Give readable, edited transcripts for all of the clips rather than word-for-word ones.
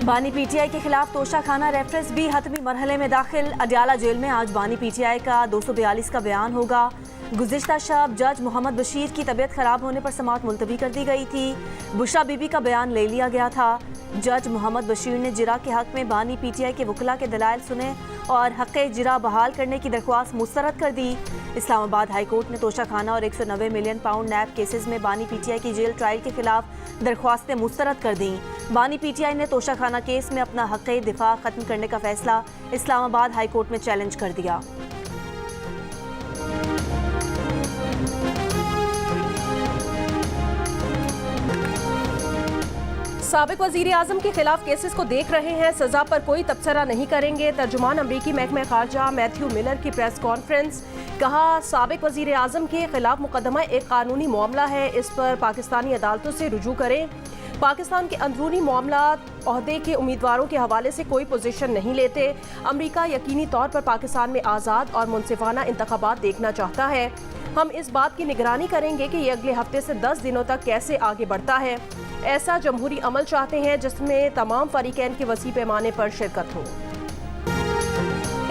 बानी पीटीआई के खिलाफ तोशाखाना रेफरेंस भी हतमी मरहले में दाखिल। अडियाला जेल में आज बानी पीटीआई का 242 का बयान होगा। गुज़िश्ता शब जज मोहम्मद बशीर की तबीयत खराब होने पर समाअत मुलतवी कर दी गई थी। बुशरा बीबी का बयान ले लिया गया था। जज मोहम्मद बशीर ने जिरा के हक में बानी पीटीआई के वकला के दलाइल सुने और हक़ जिरा बहाल करने की दरख्वास्त मुस्तरद कर दी। इस्लामाबाद हाई कोर्ट ने तोशाखाना और 190 मिलियन पाउंड नैब केसेस में बानी पीटीआई की जेल ट्रायल के खिलाफ दरख्वास्तें मुस्तरद कर दी। बानी पीटीआई ने तोशाखाना केस में अपना हक़ दिफा खत्म करने का फैसला इस्लामाबाद हाई कोर्ट में चैलेंज कर दिया। साबिक वज़ीर आज़म के खिलाफ केसेस को देख रहे हैं, सजा पर कोई तबसरा नहीं करेंगे। तर्जुमान अमरीकी महकमा खारजा मैथ्यू मिलर की प्रेस कॉन्फ्रेंस। कहा, साबिक वज़ीर आज़म के खिलाफ मुकदमा एक कानूनी मामला है, इस पर पाकिस्तानी अदालतों से रुजू करें। पाकिस्तान के अंदरूनी मामला ओहदे के उम्मीदवारों के हवाले से कोई पोजीशन नहीं लेते। अमरीका यकीनी तौर पर पाकिस्तान में आज़ाद और मुनसिफाना इंतखाबात देखना चाहता है। हम इस बात की निगरानी करेंगे कि ये अगले हफ्ते से 10 दिनों तक कैसे आगे बढ़ता है। ऐसा जमहूरी अमल चाहते हैं जिसमें तमाम फरीकैन के वसी पैमाने पर शिरकत हो।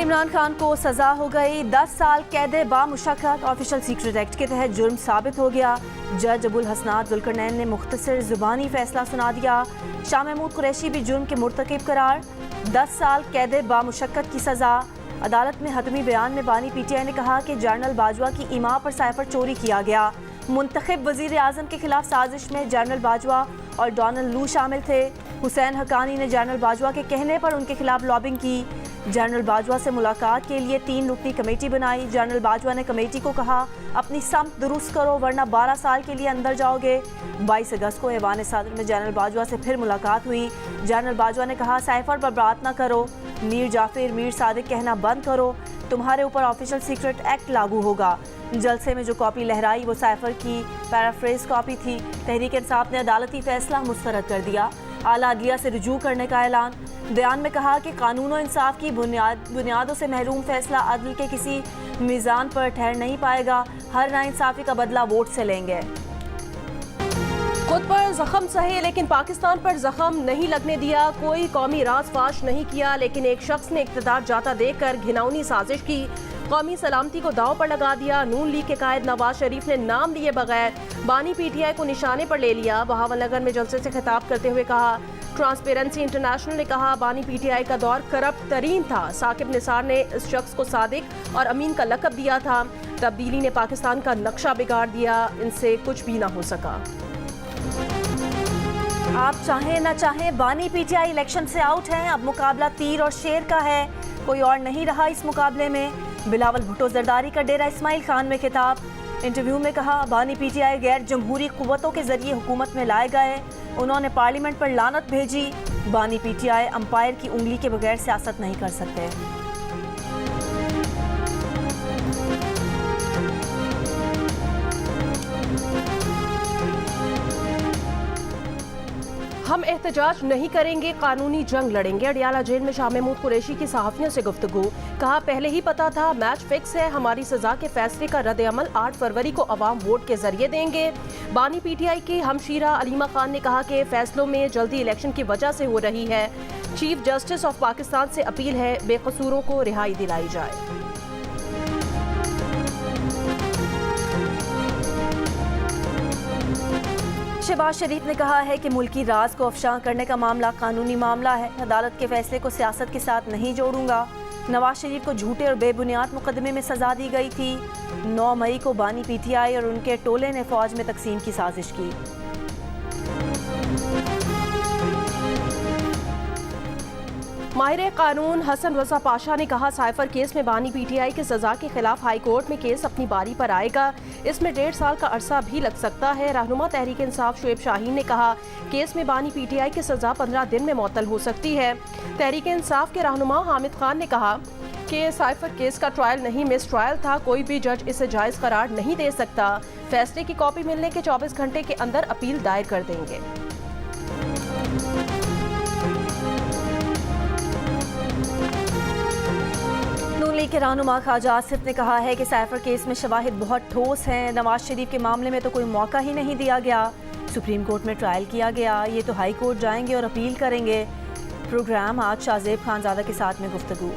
इमरान खान को सजा हो गई। 10 साल कैद बामुशक्कत। ऑफिशियल सीक्रेट एक्ट के तहत जुर्म साबित हो गया। जज अबुल हसनात जुल्करनैन ने मुख्तसर जुबानी फैसला सुना दिया। शाह महमूद कुरैशी भी जुर्म के मुर्तकिब करार। 10 साल कैद बामुशक्कत की सजा। अदालत में हतमी बयान में बानी पीटीआई ने कहा कि जनरल बाजवा की इमा पर साइफर चोरी किया गया। मुंतखब वज़ीर आज़म के खिलाफ साजिश में जनरल बाजवा और डोनाल्ड लू शामिल थे। हुसैन हक्कानी ने जनरल बाजवा के कहने पर उनके खिलाफ लॉबिंग की। जनरल बाजवा से मुलाकात के लिए 3 रुकनी कमेटी बनाई। जनरल बाजवा ने कमेटी को कहा, अपनी समत दुरुस्त करो वरना 12 साल के लिए अंदर जाओगे। 22 अगस्त को ऐवान सदर में जनरल बाजवा से फिर मुलाकात हुई। जनरल बाजवा ने कहा, साइफर पर बात न करो, मीर जाफिर मीर सादिक कहना बंद करो, तुम्हारे ऊपर ऑफिशियल सीक्रेट एक्ट लागू होगा। जलसे में जो कॉपी लहराई वो साइफर की पैराफ्रेज कॉपी थी। तहरीक इंसाफ ने अदालती फैसला मुस्तरद कर दिया। आला अदलिया से रुजू करने का ऐलान। बयान में कहा कि कानून और इंसाफ की बुनियादों से महरूम फैसला अदल के किसी मीज़ान पर ठहर नहीं पाएगा। हर नाइंसाफ़ी का बदला वोट से लेंगे। खुद पर जख्म सहे लेकिन पाकिस्तान पर जख्म नहीं लगने दिया। कोई कौमी राज फाश नहीं किया लेकिन एक शख्स ने इक़्तिदार जाता देखकर घिनौनी साजिश की। कौमी सलामती को दांव पर लगा दिया। नून लीग के कायद नवाज शरीफ ने नाम लिए बगैर बानी पीटीआई को निशाने पर ले लिया। बहावलनगर में जलसे से खिताब करते हुए कहा, ट्रांसपेरेंसी इंटरनेशनल ने कहा, बानी पीटीआई का दौर करप्ट तरीन था। साकिब निसार ने इस शख्स को सादिक और अमीन का लक़ब दिया था। तब्दीली ने पाकिस्तान का नक्शा बिगाड़ दिया। इनसे कुछ भी ना हो सका। आप चाहें ना चाहें बानी पीटीआई इलेक्शन से आउट हैं। अब मुकाबला तीर और शेर का है, कोई और नहीं रहा इस मुकाबले में। बिलावल भुट्टो जरदारी का डेरा इस्माइल खान में खिताब। इंटरव्यू में कहा, बानी पीटीआई गैर जमहूरी कुव्वतों के जरिए हुकूमत में लाए गए। उन्होंने पार्लियामेंट पर लानत भेजी। बानी पीटीआई अंपायर की उंगली के बगैर सियासत नहीं कर सकते। हम एहतजाज नहीं करेंगे, कानूनी जंग लड़ेंगे। अडियाला जेल में शाह महमूद कुरैशी की सहाफ़ियों से गुफ्तगू। कहा, पहले ही पता था, मैच फिक्स है। हमारी सजा के फैसले का रद्द अमल 8 फरवरी को अवाम वोट के जरिए देंगे। बानी पीटीआई की हमशीरा अलीमा खान ने कहा कि फैसलों में जल्दी इलेक्शन की वजह से हो रही है। चीफ जस्टिस ऑफ पाकिस्तान से अपील है, बेकसूरों को रिहाई दिलाई जाए। शहबाज शरीफ ने कहा है कि मुल्की राज को अफशां करने का मामला कानूनी मामला है। अदालत के फैसले को सियासत के साथ नहीं जोड़ूंगा। नवाज शरीफ को झूठे और बेबुनियाद मुकदमे में सजा दी गई थी। 9 मई को बानी पीटीआई और उनके टोले ने फौज में तकसीम की साजिश की। माहिर कानून हसन रजा पाशा ने कहा, साइफर केस में बानी पीटीआई की सजा के खिलाफ हाई कोर्ट में केस अपनी बारी पर आएगा। इसमें 1.5 साल का अरसा भी लग सकता है। रहनुमा तहरीक इंसाफ शुएब शाहीन ने कहा, केस में बानी पीटीआई की सजा 15 दिन में मुअत्तल हो सकती है। तहरीक इंसाफ के रहनुमा हामिद खान ने कहा कि साइफर केस का ट्रायल नहीं, मिस ट्रायल था। कोई भी जज इसे जायज़ करार नहीं दे सकता। फैसले की कॉपी मिलने के 24 घंटे के अंदर अपील दायर कर देंगे। नून लीग के रहनुमा ख्वाजा आसिफ ने कहा है कि साइफर केस में शवाहिद बहुत ठोस हैं। नवाज शरीफ के मामले में तो कोई मौका ही नहीं दिया गया। सुप्रीम कोर्ट में ट्रायल किया गया, ये तो हाई कोर्ट जाएंगे और अपील करेंगे। प्रोग्राम आज शाहजेब खानजादा के साथ में गुफ्तगू।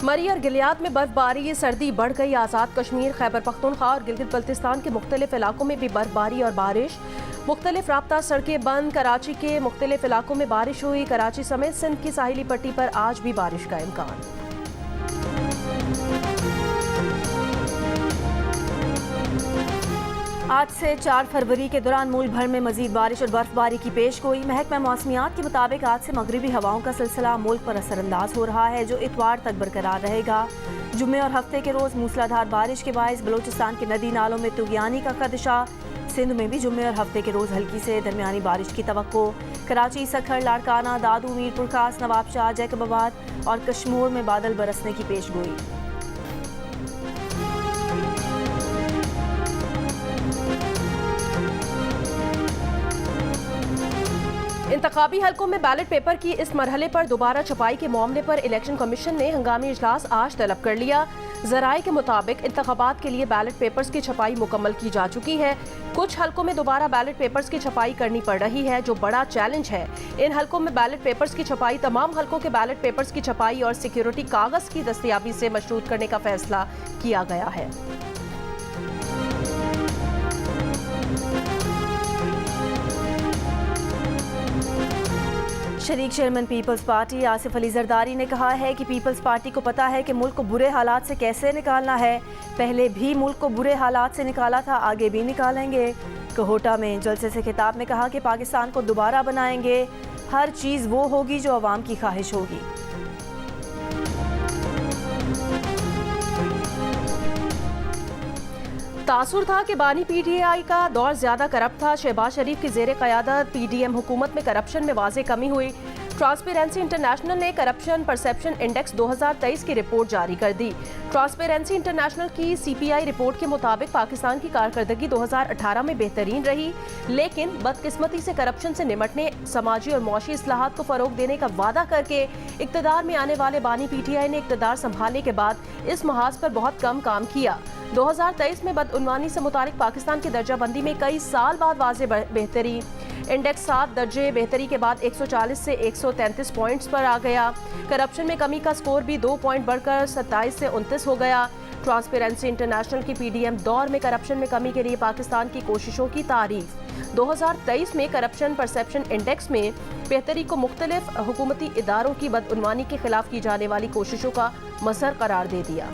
मरी और गिलियाद में बर्फबारी, सर्दी बढ़ गई। आज़ाद कश्मीर, खैबर पख्तूनख्वा और गिलगित बल्तिस्तान के मुख्तलिफ इलाकों में भी बर्फबारी और बारिश। मुख्तलिफ राब्ता सड़कें बंद। कराची के मुख्तलिफ इलाकों में बारिश हुई। कराची समेत सिंध की साहिली पट्टी पर आज भी बारिश का इम्कान। आज से 4 फरवरी के दौरान मुल्क भर में मजीद बारिश और बर्फबारी की पेशगोई। महकमा मौसमियात के मुताबिक आज से मगरिबी हवाओं का सिलसिला मुल्क पर असरअंदाज हो रहा है, जो इतवार तक बरकरार रहेगा। जुम्मे और हफ्ते के रोज मूसलाधार बारिश के बायस बलोचिस्तान के नदी नालों में तुगयानी का खदशा। सिंध में भी जुम्मे और हफ्ते के रोज हल्की से दरमियानी बारिश की तवक्को। कराची, सखर, लाड़काना, दादू, मीरपुर खास, नवाबशाह, जैकबाबाद और कश्मीर में बादल बरसने की पेशगोई। इंतखाबी हलकों में बैलेट पेपर की इस मरहले पर दोबारा छपाई के मामले पर इलेक्शन कमीशन ने हंगामी इजलास आज तलब कर लिया। जराए के मुताबिक इंतखाबात के लिए बैलेट पेपर्स की छपाई मुकम्मल की जा चुकी है। कुछ हलकों में दोबारा बैलेट पेपर्स की छपाई करनी पड़ रही है, जो बड़ा चैलेंज है। इन हलकों में बैलेट पेपर्स की छपाई तमाम हलकों के बैलेट पेपर्स की छपाई और सिक्योरिटी कागज की दस्तयाबी से मशरूत करने का फैसला किया गया है। शरीक चेयरमैन पीपल्स पार्टी आसिफ अली जरदारी ने कहा है कि पीपल्स पार्टी को पता है कि मुल्क को बुरे हालात से कैसे निकालना है। पहले भी मुल्क को बुरे हालात से निकाला था, आगे भी निकालेंगे। कोहोटा में जलसे से खिताब में कहा कि पाकिस्तान को दोबारा बनाएंगे। हर चीज़ वो होगी जो अवाम की ख्वाहिश होगी। तासुर था कि बानी पीटीआई का दौर ज्यादा करप्ट था। शहबाज शरीफ की जेर क़यादत पीडीएम हुकूमत में करप्शन में वाज़ेह कमी हुई। ट्रांसपेरेंसी इंटरनेशनल ने करप्शन परसेप्शन इंडेक्स 2023 की रिपोर्ट जारी कर दी। ट्रांसपेरेंसी इंटरनेशनल की सीपीआई रिपोर्ट के मुताबिक पाकिस्तान की कारकर्दगी 2018 में बेहतरीन रही, लेकिन बदकिस्मती से करप्शन से निमटने, समाजी और मौशी इस्लाहात को फरोग देने का वादा करके इक्तदार में आने वाले बानी पीटीआई ने इक्तदार संभालने के बाद इस महाज पर बहुत कम काम किया। 2023 में बदउनवानी से मुतालिक पाकिस्तान की दर्जाबंदी में कई साल बाद वाज़ेह बेहतरी। इंडेक्स 7 दर्जे बेहतरी के बाद 140 से 133 पॉइंट्स पर आ गया। करप्शन में कमी का स्कोर भी 2 पॉइंट बढ़कर 27 से 29 हो गया। ट्रांसपेरेंसी इंटरनेशनल की पीडीएम दौर में करप्शन में कमी के लिए पाकिस्तान की कोशिशों की तारीफ। 2023 में करप्शन परसेप्शन इंडेक्स में बेहतरी को मुख्तलिफ हुकूमती इदारों की बदउनवानी के खिलाफ की जाने वाली कोशिशों का मसर करार दे दिया।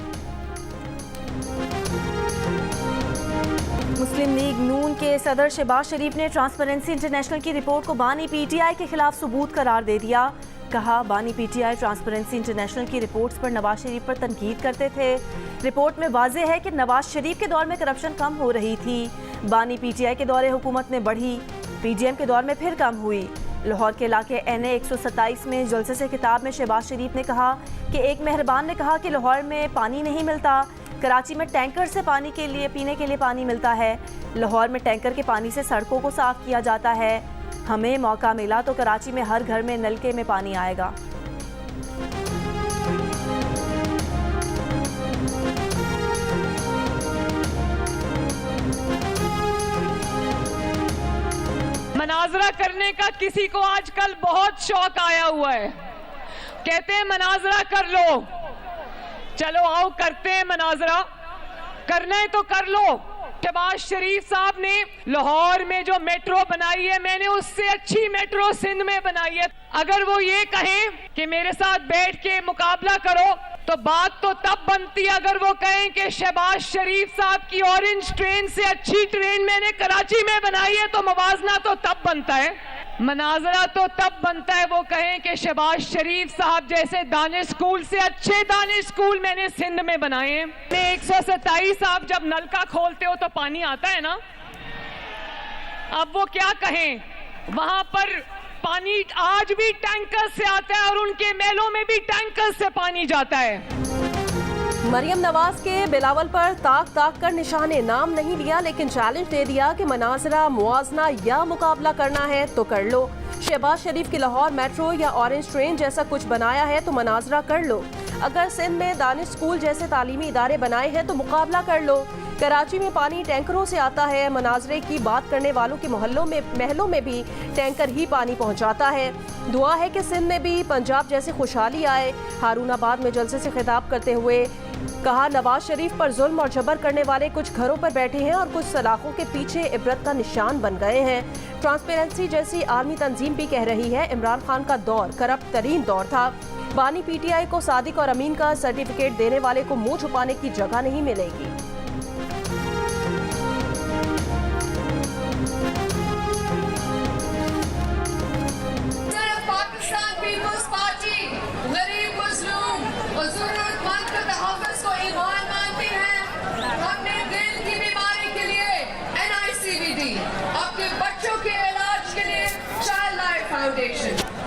मुस्लिम लीग नून के सदर शहबाज शरीफ ने ट्रांसपेरेंसी इंटरनेशनल की रिपोर्ट को बानी पीटीआई के खिलाफ सबूत करार दे दिया। कहा, बानी पीटीआई ट्रांसपेरेंसी इंटरनेशनल की रिपोर्ट्स पर नवाज शरीफ पर तनकीद करते थे। रिपोर्ट में वाज़ेह है कि नवाज शरीफ के दौर में करप्शन कम हो रही थी। बानी पीटीआई के दौरे हुकूमत में बढ़ी, पीडीएम के दौर में फिर कम हुई। लाहौर के इलाके NA 127 में जलसे से खिताब में शहबाज शरीफ ने कहा कि एक मेहरबान ने कहा कि लाहौर में पानी नहीं मिलता, कराची में टैंकर से पानी के लिए पीने के लिए पानी मिलता है। लाहौर में टैंकर के पानी से सड़कों को साफ किया जाता है। हमें मौका मिला तो कराची में हर घर में नलके में पानी आएगा। मनाजरा करने का किसी को आजकल बहुत शौक आया हुआ है। कहते हैं मनाजरा कर लो, चलो आओ करते हैं मनाजरा। करना है तो कर लो। शहबाज शरीफ साहब ने लाहौर में जो मेट्रो बनाई है, मैंने उससे अच्छी मेट्रो सिंध में बनाई है। अगर वो ये कहें कि मेरे साथ बैठ के मुकाबला करो, तो बात तो तब बनती है अगर वो कहें कि शहबाज शरीफ साहब की ऑरेंज ट्रेन से अच्छी ट्रेन मैंने कराची में बनाई है, तो मवाजना तो तब बनता है। मनाजरा तो तब बनता है वो कहें कि शहबाज शरीफ साहब जैसे दानिश स्कूल से अच्छे दानिश स्कूल मैंने सिंध में बनाए हैं। 127 आप जब नलका खोलते हो तो पानी आता है ना। अब वो क्या कहें, वहां पर पानी आज भी टैंकर से आता है और उनके मेलों में भी टैंकर से पानी जाता है। मरियम नवाज के बिलावल पर ताक ताक कर निशाने नाम नहीं लिया, लेकिन चैलेंज दे दिया कि मनाजरा, मुआजना या मुकाबला करना है तो कर लो। शहबाज शरीफ की लाहौर मेट्रो या ऑरेंज ट्रेन जैसा कुछ बनाया है तो मनाजरा कर लो। अगर सिंध में दानिश स्कूल जैसे तालीमी इदारे बनाए हैं तो मुकाबला कर लो। कराची में पानी टैंकरों से आता है। मनाजरे की बात करने वालों के महलों में भी टैंकर ही पानी पहुंचाता है। दुआ है कि सिंध में भी पंजाब जैसी खुशहाली आए। हारूनाबाद में जलसे से खिताब करते हुए कहा, नवाज शरीफ पर जुल्म और जबर करने वाले कुछ घरों पर बैठे हैं और कुछ सलाखों के पीछे इबरत का निशान बन गए हैं। ट्रांसपेरेंसी जैसी आर्मी तंजीम भी कह रही है, इमरान खान का दौर करप्ट तरीन दौर था। बानी पीटीआई को सादिक और अमीन का सर्टिफिकेट देने वाले को मुंह छुपाने की जगह नहीं मिलेगी।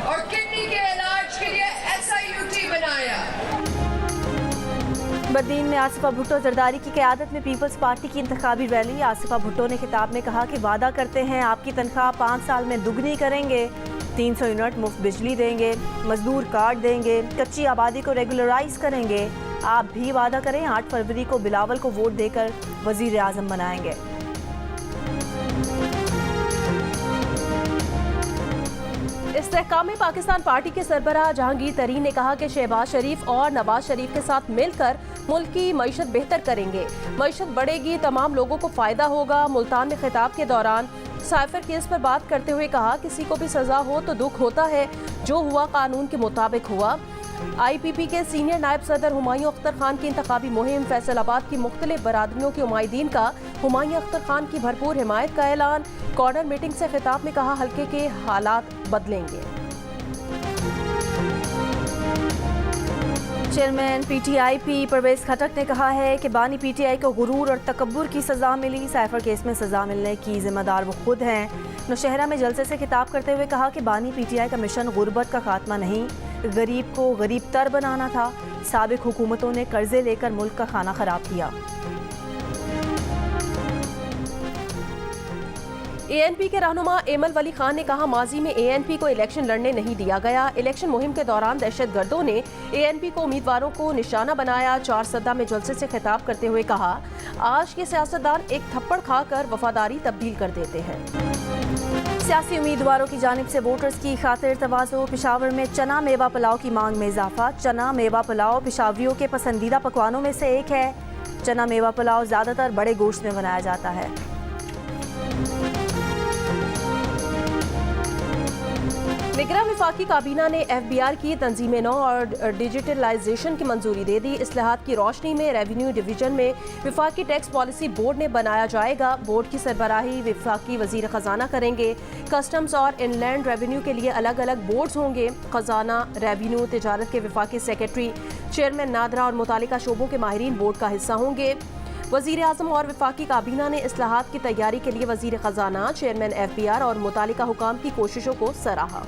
और किडनी के इलाज के लिए SIUT बनाया। बदीन में आसिफा भुट्टो जरदारी की क़यादत में पीपल्स पार्टी की इंतखाबी रैली। आसिफा भुट्टो ने खिताब में कहा कि वादा करते हैं आपकी तनख्वाह 5 साल में दुगनी करेंगे, 300 यूनिट मुफ्त बिजली देंगे, मजदूर कार्ड देंगे, कच्ची आबादी को रेगुलराइज करेंगे। आप भी वादा करें 8 फरवरी को बिलावल को वोट देकर वजीर आजम बनाएंगे। इस्तेहकाम पाकिस्तान पार्टी के सरबराह जहांगीर तरीन ने कहा कि शहबाज शरीफ और नवाज शरीफ के साथ मिलकर मुल्क की मईशत बेहतर करेंगे। मईशत बढ़ेगी, तमाम लोगों को फायदा होगा। मुल्तान में खिताब के दौरान साइफर केस पर बात करते हुए कहा, किसी को भी सजा हो तो दुख होता है, जो हुआ कानून के मुताबिक हुआ। IPP के सीनियर नायब सदर हुमायूं अख्तर खान की इंतखाबी मुहिम। फैसलाबाद की मुख्तलिफ बरादरियों के उमाइदीन का हुमायूं अख्तर खान की भरपूर हिमायत का ऐलान। कॉर्नर मीटिंग से खिताब में कहा, हल्के के हालात बदलेंगे। चेयरमैन PTIP परवेज खटक ने कहा है कि बानी PTI को गुरूर और तकब्बुर की सजा मिली। साइफर केस में सजा मिलने की जिम्मेदार वो खुद हैं। नौशहरा में जलसे से खिताब करते हुए कहा कि बानी PTI का मिशन गुर्बत का खात्मा नहीं, गरीब को गरीब तर बनाना था। साबिक हुकूमतों ने कर्जे लेकर मुल्क का खाना खराब किया। ANP के रहनुमा एमल वली खान ने कहा, माजी में ANP को इलेक्शन लड़ने नहीं दिया गया। इलेक्शन मुहिम के दौरान दहशतगर्दों ने ANP को उम्मीदवारों को निशाना बनाया। 4 सदा में जलसे से खिताब करते हुए कहा, आज के सियासतदान एक थप्पड़ खाकर वफादारी तब्दील कर देते हैं। सियासी उम्मीदवारों की जानिब से वोटर्स की खातिर तवाज़ो। पेशावर में चना मेवा पुलाव की मांग में इजाफा। चना मेवा पुलाव पेशावरियों के पसंदीदा पकवानों में से एक है। चना मेवा पुलाव ज़्यादातर बड़े गोश्त में बनाया जाता है। निगरान वफाकी काबीना ने FBR की तंजीम नौ और डिजिटलाइजेशन की मंजूरी दे दी। इस्लाहात की रोशनी में रेवेन्यू डिवीजन में वफाकी टैक्स पॉलिसी बोर्ड ने बनाया जाएगा। बोर्ड की सरबराही वफाकी वजीर खजाना करेंगे। कस्टम्स और इनलैंड रेवेन्यू के लिए अलग अलग बोर्ड्स होंगे। खजाना, रेवेन्यू, तिजारत के वफाकी सेक्रेटरी, चेयरमैन नादरा और मुतालिका शोबों के माहिरीन बोर्ड का हिस्सा होंगे। वज़ीर आज़म और वफाकी काबीना ने इस्लाहात की तैयारी के लिए वज़ीर खजाना, चेयरमैन FBR और मुतालिका हुकाम की कोशिशों को सराहा।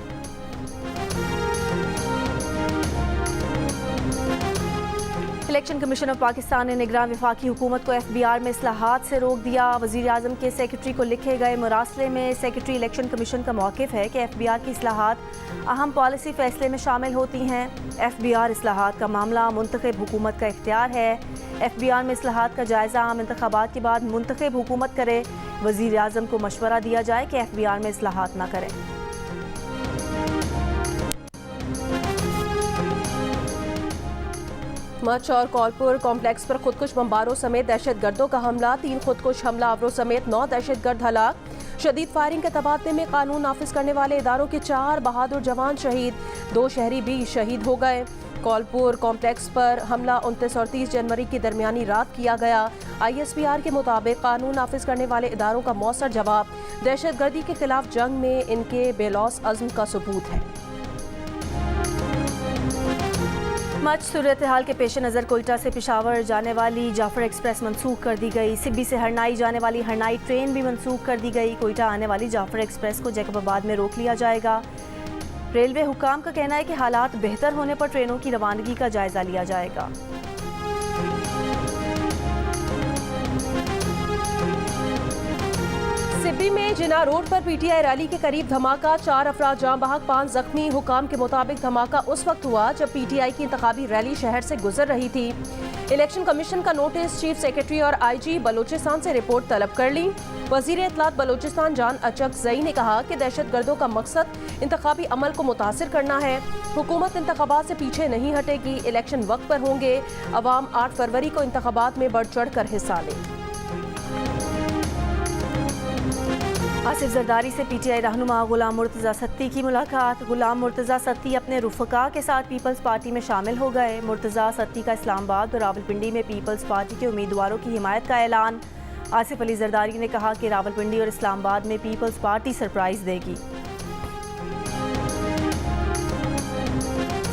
इलेक्शन कमीशन ऑफ पाकिस्तान ने निगरान वफाकी हुकूमत को FBR में इस्लाहात से रोक दिया। वज़ीर आज़म के सेक्रेटरी को लिखे गए मुरासले में सेक्रेटरी इलेक्शन कमीशन का मौक़िफ़ है कि FBR की इस्लाहात अहम पॉलिसी फ़ैसले में शामिल होती हैं। FBR इस्लाहात का मामला मुंतखब हुकूमत का इख्तियार है। FBR में इस्लाहात का जायज़ा आम इंतखाबात के बाद मुंतखब हुकूमत करे। वज़ीर आज़म को मशवरा दिया जाए कि FBR में इस्लाहात न करें। मच और कौलपुर कॉम्प्लेक्स पर खुदकुश बम्बारों समेत दहशतगर्दों का हमला। 3 खुदकुश हमलावरों समेत 9 दहशतगर्द हलाक। शदीद फायरिंग के तबादले में कानून नाफिज करने वाले इदारों के 4 बहादुर जवान शहीद। 2 शहरी भी शहीद हो गए। कौलपुर कॉम्प्लेक्स पर हमला 29 और 30 जनवरी की दरमियानी रात किया गया। ISPR के मुताबिक कानून नाफिज करने वाले इदारों का मौसर जवाब दहशतगर्दी के खिलाफ जंग में इनके बेलौस अज़्म का सबूत है। मच सूरत हाल के पेश नज़र कोयटा से पेशावर जाने वाली जाफर एक्सप्रेस मनसूख कर दी गई। सिब्बी से हरनाई जाने वाली हरनाई ट्रेन भी मनसूख कर दी गई। कोयटा आने वाली जाफर एक्सप्रेस को जैकबाबाद में रोक लिया जाएगा। रेलवे हुकाम का कहना है कि हालात बेहतर होने पर ट्रेनों की रवानगी का जायजा लिया जाएगा। सिब्बी में जिना रोड पर PTI रैली के करीब धमाका। 4 अफराद जाँ बहक, 5 जख्मी। हुकाम के मुताबिक धमाका उस वक्त हुआ जब PTI की इंतखाबी रैली शहर से गुजर रही थी। इलेक्शन कमीशन का नोटिस, चीफ सेक्रेटरी और आईजी बलोचिस्तान से रिपोर्ट तलब कर ली। वजीर इत्तलात बलोचिस्तान जान अचकजई ने कहा कि दहशतगर्दों का मकसद इंतखाबी अमल को मुतासिर करना है। हुकूमत इंतखाबात से पीछे नहीं हटेगी, इलेक्शन वक्त पर होंगे। अवाम 8 फरवरी को इंतखाबात में बढ़ चढ़ कर हिस्सा लें। आसिफ जरदारी से पीटीआई रहनुमा गुलाम मुर्तज़ा सत्ती की मुलाकात। गुलाम मुर्तज़ा सत्ती अपने रुफ़का के साथ पीपल्स पार्टी में शामिल हो गए। मुर्तज़ा सत्ती का इस्लामाबाद और रावलपिंडी में पीपल्स पार्टी के उम्मीदवारों की हिमायत का ऐलान। आसिफ अली जरदारी ने कहा कि रावलपिंडी और इस्लामाबाद में पीपल्स पार्टी सरप्राइज़ देगी।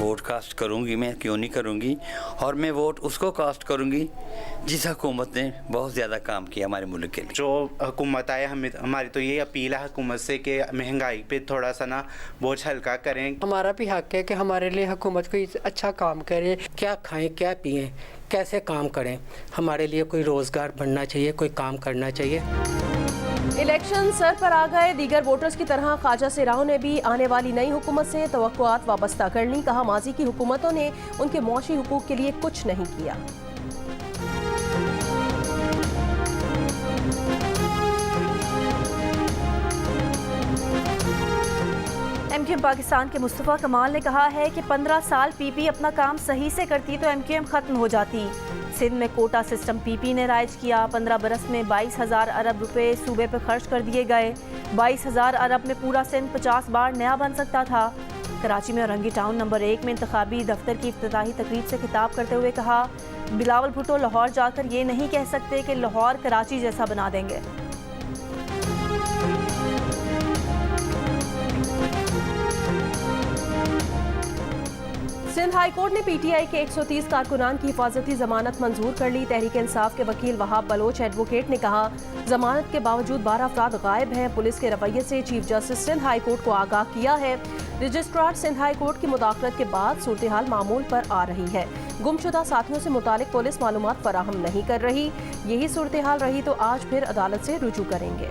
वोट कास्ट करूंगी, मैं क्यों नहीं करूंगी, और मैं वोट उसको कास्ट करूंगी जिस हुकूमत ने बहुत ज़्यादा काम किया हमारे मुल्क के लिए। जो हुकूमत आए, हमारी तो ये अपील है हुकूमत से कि महंगाई पे थोड़ा सा ना बोझ हल्का करें। हमारा भी हक है कि हमारे लिए हुकूमत कोई अच्छा काम करे। क्या खाएं, क्या पिएं, कैसे काम करें, हमारे लिए कोई रोज़गार बनना चाहिए, कोई काम करना चाहिए। इलेक्शन सर पर आ गए। दीगर वोटर्स की तरह ख्वाजा सिराओं ने भी आने वाली नई हुकूमत से तवक्कुआत वाबस्ता कर ली। कहा, माजी की हुकूमतों ने उनके मौशी हुकूक के लिए कुछ नहीं किया। एमक्यूएम पाकिस्तान के मुस्तफ़ा कमाल ने कहा है कि 15 साल पीपी अपना काम सही से करती तो एमक्यूएम ख़त्म हो जाती। सिंध में कोटा सिस्टम पीपी ने राइज किया। 15 बरस में 22,000 अरब रुपए सूबे पर खर्च कर दिए गए। 22,000 अरब में पूरा सिंध 50 बार नया बन सकता था। कराची में औरंगी टाउन नंबर 1 में इंतखाबी दफ्तर की इफ्तिताही तकरीब से खिताब करते हुए कहा, बिलावल भुट्टो लाहौर जाकर ये नहीं कह सकते कि लाहौर कराची जैसा बना देंगे। सिंध हाई कोर्ट ने पीटीआई के 130 कारकुनान की हिफाजती जमानत मंजूर कर ली। तहरीक इंसाफ के वकील वहाब बलोच एडवोकेट ने कहा, जमानत के बावजूद 12 अफराद गायब हैं। पुलिस के रवैये से chief justice Sindh high court को आगाह किया है। रजिस्ट्रार सिंध हाई कोर्ट की मुदाखलत के बाद सूरत हाल मामूल पर आ रही है। गुमशुदा साथियों से मुतालिक पुलिस मालूमात फराहम नहीं कर रही। यही सूरत हाल रही तो आज फिर अदालत से रुजू करेंगे।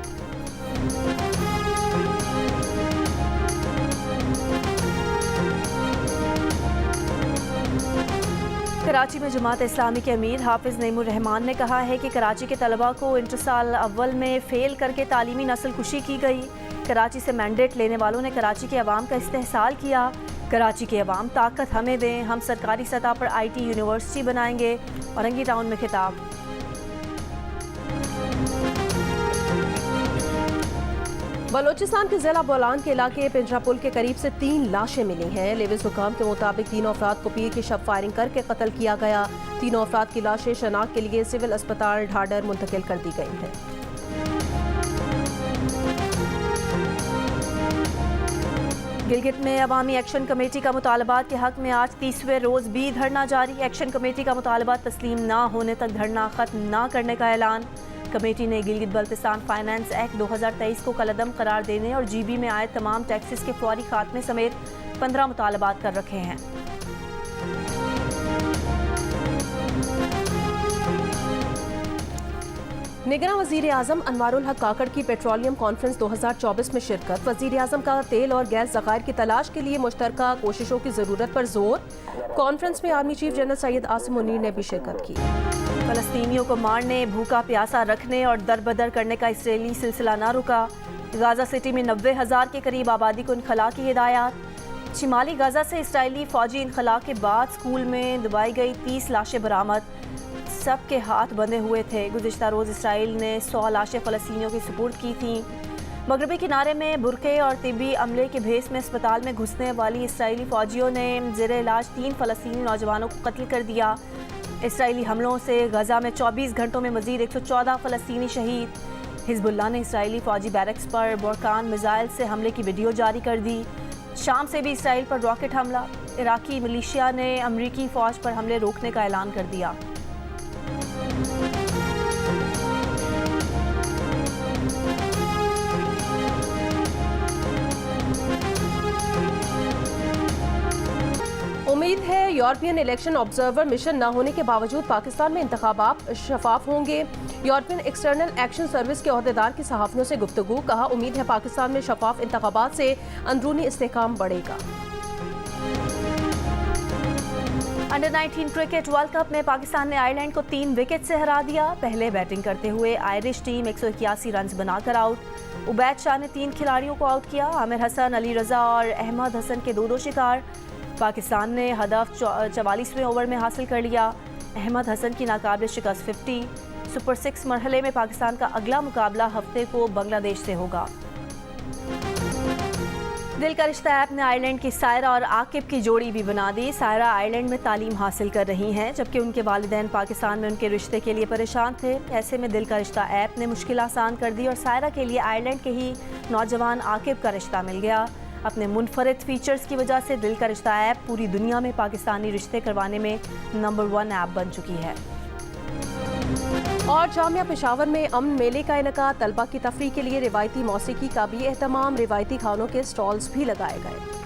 कराची में जमात इस्लामी के अमीर हाफिज नईमुर रहमान ने कहा है कि कराची के तलबा को इंटर साल अव्वल में फेल करके तालीमी नस्ल कुशी की गई। कराची से मैंडेट लेने वालों ने कराची के अवाम का इस्तेहसाल किया। कराची के अवाम ताकत हमें दें, हम सरकारी सतह पर IT यूनिवर्सिटी बनाएंगे। औरंगी टाउन में खिताब। बलोचिस्तान के जिला बोलान के इलाके पिंजरा पुल के करीब से 3 लाशें मिली हैं। लेविस हुकाम के मुताबिक 3 अफराद को पीर की शब फायरिंग करके कत्ल किया गया। 3 अफराद की लाशें शनाख्त के लिए सिविल अस्पताल ढाडर मुंतकिल कर दी गई हैं। गिलगित में अवामी एक्शन कमेटी का मुतालबात के हक में आज 30वें रोज़ भी धरना जारी। एक्शन कमेटी का मुतालबा तस्लीम ना होने तक धरना खत्म ना करने का ऐलान। कमेटी ने गिलगित बल्तिस्तान फाइनेंस एक्ट 2023 को कलअदम करार देने और GB में आए तमाम टैक्सेस के फौरी खात्मे समेत 15 मुतालबात कर रखे हैं। निगरान वज़ीर आज़म अनवारुल हक काकड़ की पेट्रोलियम कॉन्फ्रेंस 2024 में शिरकत। वज़ीर आज़म का तेल और गैस ज़खायर की तलाश के लिए मुश्तरका कोशिशों की ज़रूरत पर जोर। कॉन्फ्रेंस में army chief general Syed Asim Munir ने भी शिरकत की। फ़लस्तीनियों को मारने, भूखा प्यासा रखने और दरबदर करने का इसराइली सिलसिला न रुका। गाज़ा सिटी में 90,000 के करीब आबादी को इनखला की हिदायत। शिमाली गाज़ा से इसराइली फ़ौजी इनखला के बाद स्कूल में दबाई गई 30 लाशें बरामद। सब के हाथ बंधे हुए थे। गुज़िश्ता रोज़ इसराइल ने 100 लाशें फ़लस्तीनियों की सुपुर्द की थीं। मगरबी किनारे में बुरके और तिब्बी अमले के भेस में अस्पताल में घुसने वाली इसराइली फ़ौजियों ने ज़ेरे इलाज 3 फ़लस्तीनी नौजवानों को कत्ल कर दिया। इसराइली हमलों से गज़ा में 24 घंटों में मज़ीद 114 फ़लस्तीनी शहीद। हिज़्बुल्लाह ने इसराइली फ़ौजी बैरक्स पर बोरकान मिसाइल से हमले की वीडियो जारी कर दी। शाम से भी इसराइल पर रॉकेट हमला। इराकी मिलिशिया ने अमरीकी फ़ौज पर हमले रोकने का ऐलान कर दिया। उम्मीद है यूरोपियन इलेक्शन ऑब्जर्वर मिशन न होने के बावजूद पाकिस्तान में इंतखाबात शफाफ होंगे। यूरोपियन एक्सटर्नल एक्शन सर्विस के अहदेदार की सहाफ़ियों से गुफ्तगू। कहा, उम्मीद है पाकिस्तान में शफाफ इंतखाबात से अंदरूनी इस्तेहकाम बढ़ेगा। अंडर 19 क्रिकेट वर्ल्ड कप में पाकिस्तान ने आयरलैंड को 3 विकेट से हरा दिया। पहले बैटिंग करते हुए आयरिश टीम 181 रन बनाकर आउट। उबैद शाह ने 3 खिलाड़ियों को आउट किया। आमिर हसन, अली रजा और अहमद हसन के 2-2 शिकार। पाकिस्तान ने हदफ 44वें ओवर में हासिल कर लिया। अहमद हसन की नाकाबिल शिकस्त 50। सुपर 6 मरहले में पाकिस्तान का अगला मुकाबला हफ्ते को बांग्लादेश से होगा। दिल का रिश्ता ऐप ने आयरलैंड की सायरा और आकिब की जोड़ी भी बना दी। सायरा आयरलैंड में तालीम हासिल कर रही हैं, जबकि उनके वालिदैन पाकिस्तान में उनके रिश्ते के लिए परेशान थे। ऐसे में दिल का रिश्ता ऐप ने मुश्किल आसान कर दी और सायरा के लिए आयरलैंड के ही नौजवान आकिब का रिश्ता मिल गया। अपने मुनफरिद फीचर्स की वजह से दिल का रिश्ता ऐप पूरी दुनिया में पाकिस्तानी रिश्ते करवाने में नंबर 1 ऐप बन चुकी है। और जामिया पेशावर में अमन मेले का इनका, तलबा की तफरीह के लिए रिवायती मौसीकी का भी एहतमाम, रिवायती खानों के स्टॉल्स भी लगाए गए।